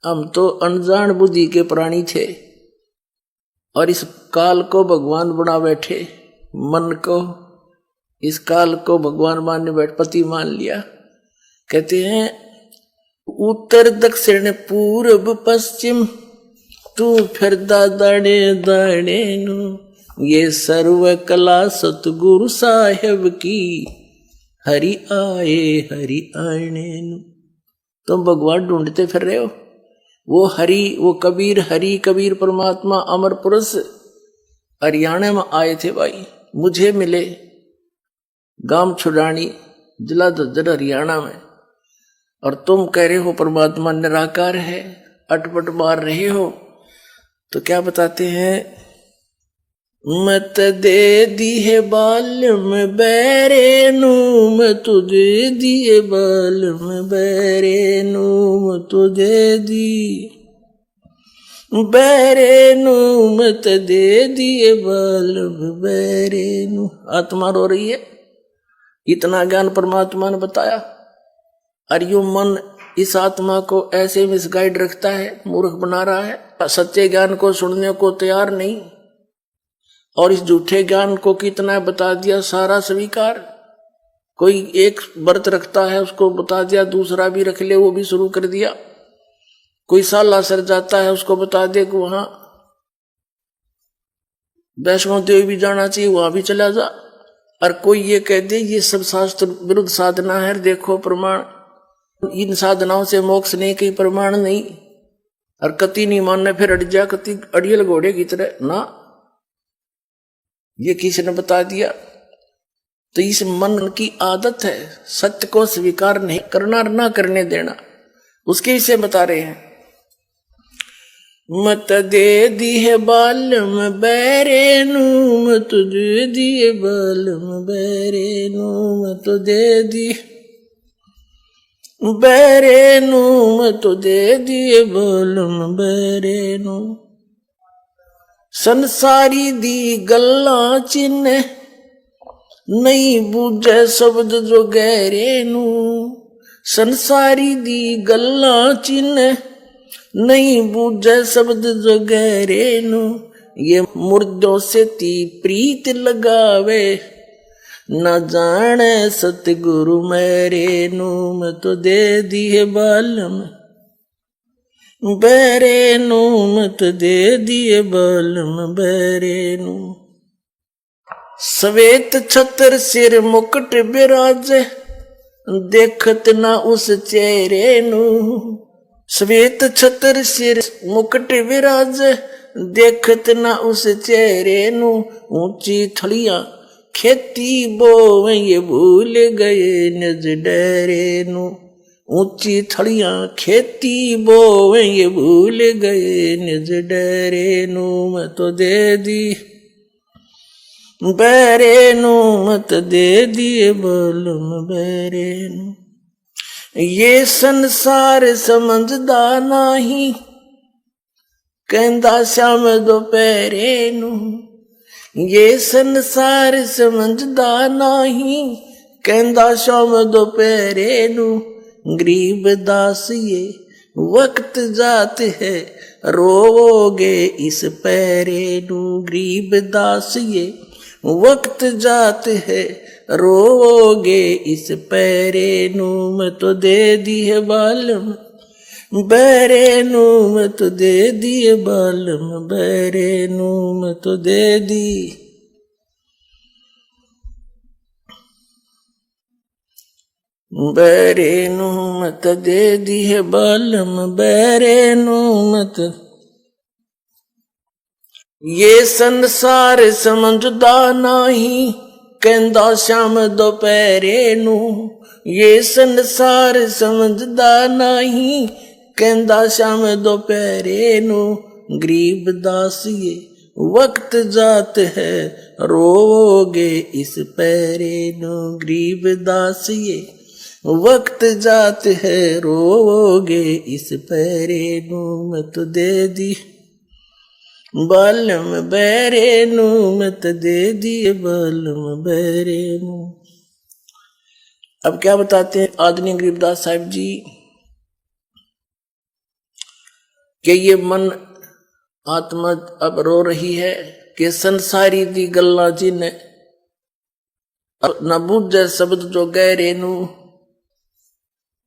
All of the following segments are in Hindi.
हम तो अनजान बुद्धि के प्राणी थे और इस काल को भगवान बना बैठे, मन को, इस काल को भगवान मानने बैठ पति मान लिया। कहते हैं उत्तर दक्षिण पूर्व पश्चिम तू फिरदा दाणे दाणे नु, ये सर्व कला सतगुरु साहेब की, हरि आए हरि आने नु। तुम भगवान ढूंढते फिर रहे हो, वो हरि, वो कबीर, हरि कबीर परमात्मा अमर पुरुष हरियाणा में आए थे भाई, मुझे मिले गांव छुड़ानी जिला दद्दर हरियाणा में, और तुम कह रहे हो परमात्मा निराकार है, अटपट मार रहे हो। तो क्या बताते हैं, मत दे दिए बालम बैरे नु, मैं तुझे दिए बालम बैरे नु, मैं तुझे दी बैरे नु, मत दे दिए बालम बैरे नु। आत्मा रो रही है, इतना ज्ञान परमात्मा ने बताया, और यो मन इस आत्मा को ऐसे मिसगाइड रखता है, मूर्ख बना रहा है, सच्चे ज्ञान को सुनने को तैयार नहीं, और इस झूठे ज्ञान को कितना बता दिया, सारा स्वीकार। कोई एक व्रत रखता है उसको बता दिया, दूसरा भी रख ले वो भी शुरू कर दिया। कोई साला सर जाता है उसको बता दे कि वहां वैष्णो देवी भी जाना चाहिए, वहां भी चला जा। और कोई ये कह दे ये सब शास्त्र विरुद्ध साधना है, देखो प्रमाण, इन साधनाओं से मोक्ष नहीं, कहीं प्रमाण नहीं, और कति नहीं मानना, फिर अड़ जा कति अड़ियल घोड़े की तरह ना, ये किसी ने बता दिया। तो इस मन की आदत है सत्य को स्वीकार नहीं करना, ना करने देना, उसके विषय बता रहे हैं। मत दे दिए बालम बैरे नु, मत दे दिए बालम बैरे नु, मत दे दी बैरे नु, मत दे दिए बालम बैरे नु। संसारी दी गल्ला चिन्ह नहीं बूझे शब्द जो गहरे नु, संसारी दी गल्ला चिन्ह नहीं बूझे शब्द जो गहरे नु, ये मुर्दों से ती प्रीत लगावे, न जाने सतगुरु मेरे नु, मैं तो दे दिए बालम बैरे नु, मत दे दिए बालम बैरे नु। श्वेत छत्र सिर मुकुट बिराजे, देखत ना उस चेहरे नु, श्वेत छत्र सिर मुकुट विराजे, देखत ना उस चेहरे नु। ऊंची थलियां खेती बोवे ये भूल गए निज डेरे नु, ऊंची थलियां खेती बोवे ये भूल गए निज डेरे नु, मैं तो दे दी बैरे नु, मत दे दिए बालम बैरे नु। ये संसार समझदा नाही, कहंदा श्याम दोपहरे नु, ये संसार समझदा नाही, कहंदा श्याम दोपहरे नु। गरीब दास ये वक्त जात है, रोओगे इस पैरे नु, गरीब दास ये वक्त जात है, रोओगे इस पैरे नु, मैं तो दे दिए बालम बैरे नु, मैं तो दे दिए बालम बैरे नु, मैं तो दे दी बैरे नु, मत दे दिए बालम बैरे नु, मत। ये संसार समझदा नाही, कहंदा श्याम दोपहरे नु, ये संसार समझदा नाही, कहंदा श्याम दोपहरे नु। गरीब दास ये वक्त जात है, रोओगे इस पैरे नु, गरीब दास ये वक्त जात है, रोओगे इस पैरे नु, मैं तो दे दी बालम बैरे नु, मत दे दिए बालम बैरे नु। अब क्या बताते हैं आदरणीय गरीबदास साहिब जी, कि ये मन आत्मा अब रो रही है कि संसारी दी गल्ला जिने न बूझे शब्द जो गहरे नू,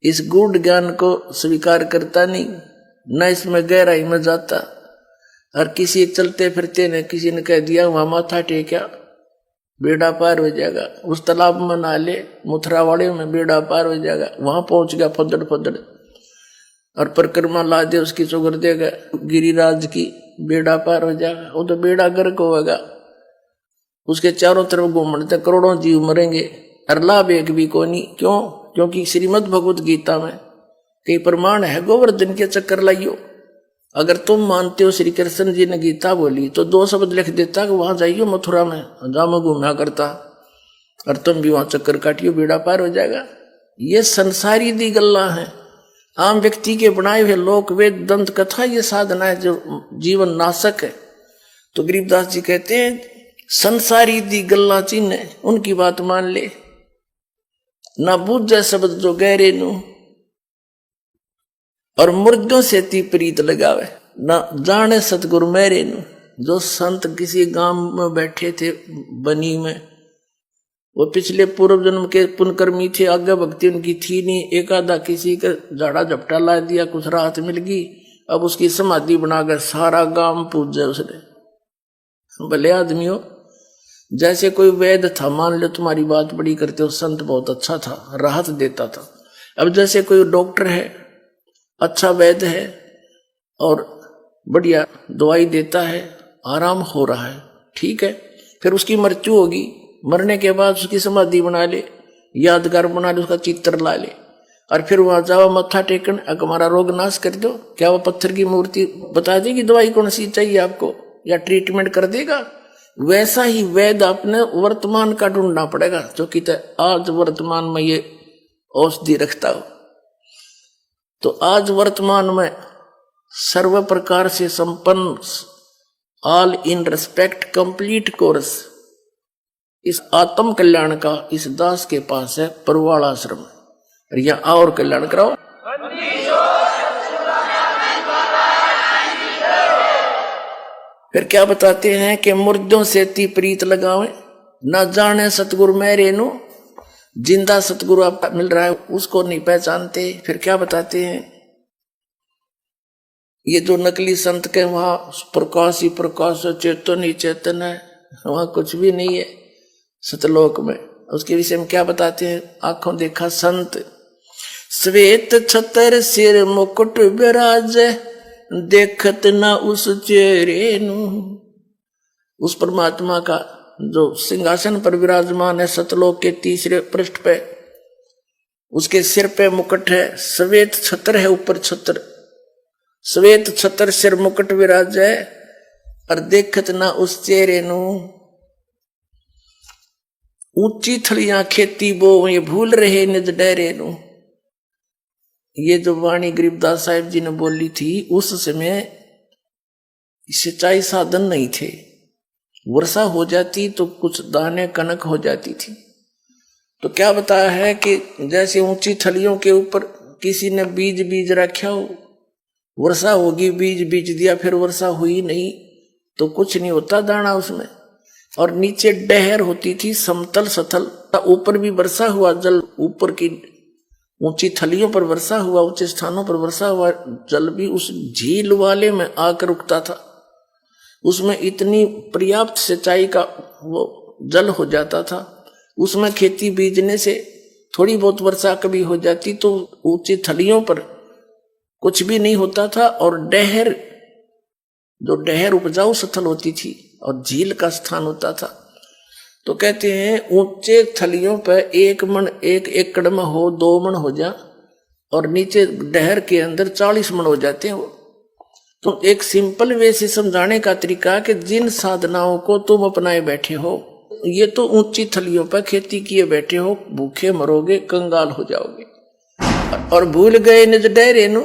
इस गूढ़ ज्ञान को स्वीकार करता नहीं, न इसमें गहराई में जाता। और किसी चलते फिरते ने किसी ने कह दिया वहां माथा टेका बेड़ा पार हो जाएगा, उस तालाब में नहा ले मुथरावाड़े में बेड़ा पार हो जाएगा, वहां पहुंच गया फदड़ फदड़ और परिक्रमा ला दे उसकी चुगर देगा गिरिराज की, बेड़ा पार हो जाएगा। वो तो बेड़ा गर्क होगा, उसके चारों तरफ घूमते करोड़ों जीव मरेंगे और लाभ एक भी को नहीं। क्यों? क्योंकि श्रीमद् भगवत गीता में कई प्रमाण है, गोवर्धन के चक्कर लाइयो। अगर तुम मानते हो श्री कृष्ण जी ने गीता बोली तो 2 शब्द लिख देता कि वहां जाइयो मथुरा में, जहां मैं घूमा करता, और तुम भी वहां चक्कर काटियो बेड़ा पार हो जाएगा। ये संसारी दी गल्ला है, आम व्यक्ति के बनाए हुए लोक वेद दंत कथा ये साधना है जो जीवन नाशक है। तो गरीबदास जी कहते हैं संसारी दी गल्ला चिन्ह है, उनकी बात मान ले। ना बूझे शब्द जो गहरे नू, और मुर्दों से ती प्रीत लगावे, ना जाने सतगुरु मेरे नू। जो संत किसी गांव में बैठे थे बनी में, वो पिछले पूर्व जन्म के पुण्यकर्मी थे, आगे भक्ति उनकी थी नहीं, एक आधा किसी का झाड़ा झपटा ला दिया, कुछ राहत मिल गई, अब उसकी समाधि बनाकर सारा गांव पूजे उसने। भले आदमी हो, जैसे कोई वैद्य था, मान लो तुम्हारी बात बड़ी करते हो, संत बहुत अच्छा था, राहत देता था। अब जैसे कोई डॉक्टर है, अच्छा वैद्य है और बढ़िया दवाई देता है, आराम हो रहा है, ठीक है, फिर उसकी मृत्यु होगी, मरने के बाद उसकी समाधि बना ले, यादगार बना ले, उसका चित्र ला ले, और फिर वहां जाओ मत्था टेकन, हमारा रोग नाश कर दो। क्या वो पत्थर की मूर्ति बता देगी दवाई कौन सी चाहिए आपको, या ट्रीटमेंट कर देगा? वैसा ही वैद्य अपने वर्तमान का ढूंढना पड़ेगा, जो कि आज वर्तमान में ये औषधि रखता हो। तो आज वर्तमान में सर्व प्रकार से संपन्न, all in respect complete course इस आत्म कल्याण का इस दास के पास है परवाल आश्रम, और यहाँ और कल्याण कराओ। फिर क्या बताते हैं कि मुर्दों से ती प्रीत लगावे, ना जाने सतगुरु मेरे नू। जिंदा सतगुरु आपका मिल रहा है उसको नहीं पहचानते। फिर क्या बताते हैं, ये जो नकली संत के वहां प्रकाश ही प्रकाश है, चेतन ही चेतन है, वहां कुछ भी नहीं है सतलोक में। उसके विषय में क्या बताते हैं, आंखों देखा संत श्वेत छतर सिर मुकुट विराज, देखत ना उस चेहरे नू। उस परमात्मा का जो सिंहासन पर विराजमान है सतलोक के तीसरे पृष्ठ पे, उसके सिर पे मुकुट है, श्वेत छत्र है, ऊपर छत्र, श्वेत छत्र सिर मुकुट विराज है, और देखत ना उस चेहरे नू। ऊंची थड़ियां खेती बो, ये भूल रहे निज डेरे नू। ये जो वाणी गरीबदास साहिब जी ने बोली थी, उस समय सिंचाई साधन नहीं थे, वर्षा हो जाती तो कुछ दाने कनक हो जाती थी। तो क्या बताया है कि जैसे ऊंची थलियों के ऊपर किसी ने बीज रखा हो, वर्षा होगी, बीज दिया, फिर वर्षा हुई नहीं तो कुछ नहीं होता दाना उसमें। और नीचे डहर होती थी समतल सथल, ऊपर भी वर्षा हुआ जल, ऊपर की ऊंची थलियों पर वर्षा हुआ, ऊंचे स्थानों पर वर्षा हुआ, जल भी उस झील वाले में आकर रुकता था, उसमें इतनी पर्याप्त सिंचाई का वो जल हो जाता था। उसमें खेती बीजने से थोड़ी बहुत वर्षा कभी हो जाती तो ऊंची थलियों पर कुछ भी नहीं होता था, और डहर, जो डहर उपजाऊ स्थल होती थी और झील का स्थान होता था। तो कहते हैं ऊंचे थलियों पर 1 मन 1 एकड़ में हो, 2 मन हो जा, और नीचे डहर के अंदर 40 मन हो जाते हैं वो। तो एक सिंपल वे से समझाने का तरीका कि जिन साधनाओं को तुम अपनाए बैठे हो, ये तो ऊंची थलियों पर खेती किए बैठे हो, भूखे मरोगे, कंगाल हो जाओगे, और भूल गए निज डेरे नु,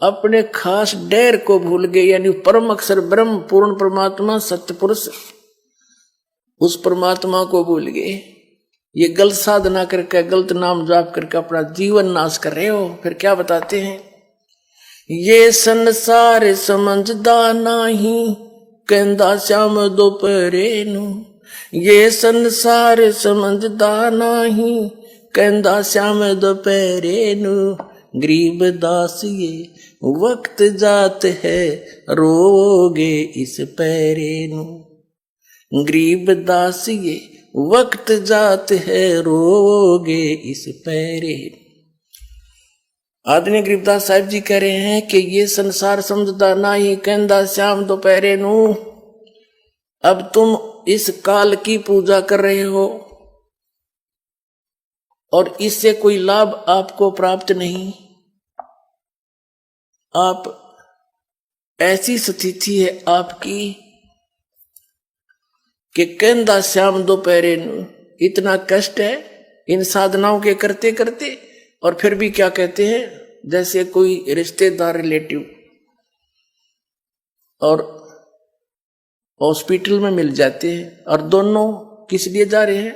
अपने खास डेर को भूल गए, यानी परम अक्षर ब्रह्म पूर्ण परमात्मा सत्य पुरुष, उस परमात्मा को भूल गए। ये गलत साधना करके, गलत नाम जाप करके अपना जीवन नाश कर रहे हो। फिर क्या बताते हैं ये संसार समझदा नाही, कहंदा श्याम दोपहरे नू। ये संसार समझदा नाही, कहंदा श्याम दोपहरे नू। गरीब दास ये वक्त जात है, रोगे इस पैरे नू। गरीब दास ये वक्त जात है, रोगे इस पैरे। आदरणीय गरीबदास साहिब जी कह रहे हैं कि ये संसार समझदा नाही, कहंदा श्याम दोपहरे नू। अब तुम इस काल की पूजा कर रहे हो और इससे कोई लाभ आपको प्राप्त नहीं। आप ऐसी स्थिति है आपकी कि कहंदा श्याम दोपहरे नू। इतना कष्ट है इन साधनाओं के करते करते, और फिर भी क्या कहते हैं, जैसे कोई रिश्तेदार रिलेटिव और हॉस्पिटल में मिल जाते हैं, और दोनों किस लिए जा रहे हैं,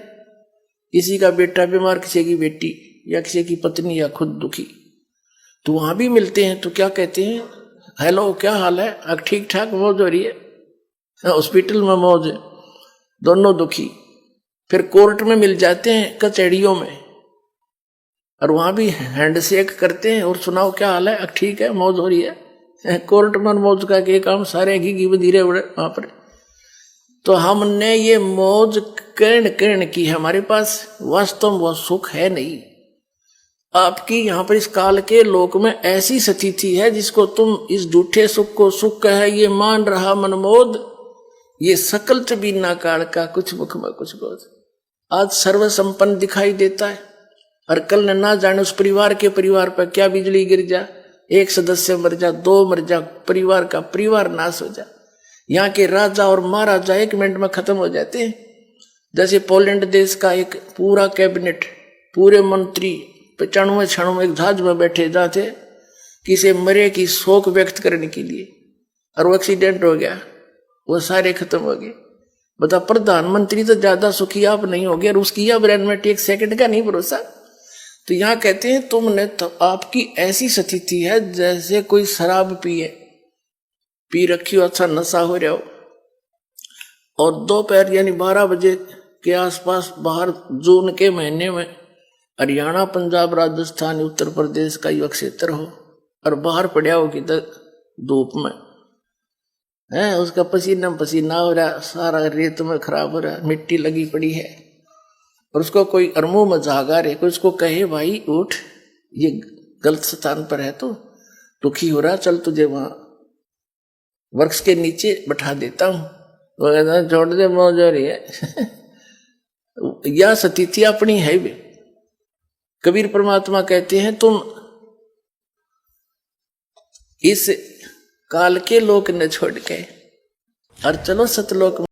किसी का बेटा बीमार, किसी की बेटी, या किसी की पत्नी, या खुद दुखी, तो वहां भी मिलते हैं तो क्या कहते हैं, हेलो क्या हाल है, अब ठीक ठाक, मौज हो रही है, हॉस्पिटल में मौज है, दोनों दुखी। फिर कोर्ट में मिल जाते हैं, कचहरियों में, और वहां भी हैंडशेक करते हैं और सुनाओ क्या हाल है, अब ठीक है, मौज हो रही है। कोर्ट में मौज का के काम सारे घी बधीरे उड़े वहां पर। तो हमने ये मौज कर्ण की है, हमारे पास वास्तव में वो सुख है नहीं। आपकी यहाँ पर इस काल के लोक में ऐसी स्थिति है जिसको तुम इस झूठे सुख को सुख है ये मान रहा मनमोद। ये सकल च बीना काल का कुछ मुख में कुछ बोध। आज सर्व संपन्न दिखाई देता है, और कल न जाने उस परिवार के परिवार पर क्या बिजली गिर जा, एक सदस्य मर जा, दो मर जा, परिवार का परिवार नाश हो जा। यहाँ के राजा और महाराजा 1 मिनट में खत्म हो जाते हैं। जैसे पोलैंड देश का एक पूरा कैबिनेट, पूरे मंत्री 95 क्षणों में एक जहाज में बैठे जाते किसी मरे की शोक व्यक्त करने के लिए, और वो एक्सीडेंट हो गया, वो सारे खत्म हो गए। बता, प्रधानमंत्री तो ज्यादा सुखी आप नहीं हो गए, और उसकी अब ब्रेन में 1 सेकंड का नहीं भरोसा। तो यहाँ कहते हैं तुमने तो आपकी ऐसी स्थिति है जैसे कोई शराब पी रखी हो, अच्छा नशा हो रहा हो, और दोपहर यानी 12 बजे के आसपास बाहर जून के महीने में हरियाणा, पंजाब, राजस्थान, उत्तर प्रदेश का युवा क्षेत्र हो, और बाहर पड़ा हो किधर धूप में है, उसका पसीना हो रहा, सारा रेत में खराब हो रहा, मिट्टी लगी पड़ी है, और उसको कोई अरमो में जागा रहे, कोई उसको कहे भाई उठ, ये गलत स्थान पर है, तो दुखी हो रहा, चल तुझे वहां वृक्ष के नीचे बैठा देता हूं, वो कहता छोड़ दे, मौज हो रही है। यह स्थिति अपनी है भी। कबीर परमात्मा कहते हैं तुम इस काल के लोक न छोड़ के और चलो सतलोक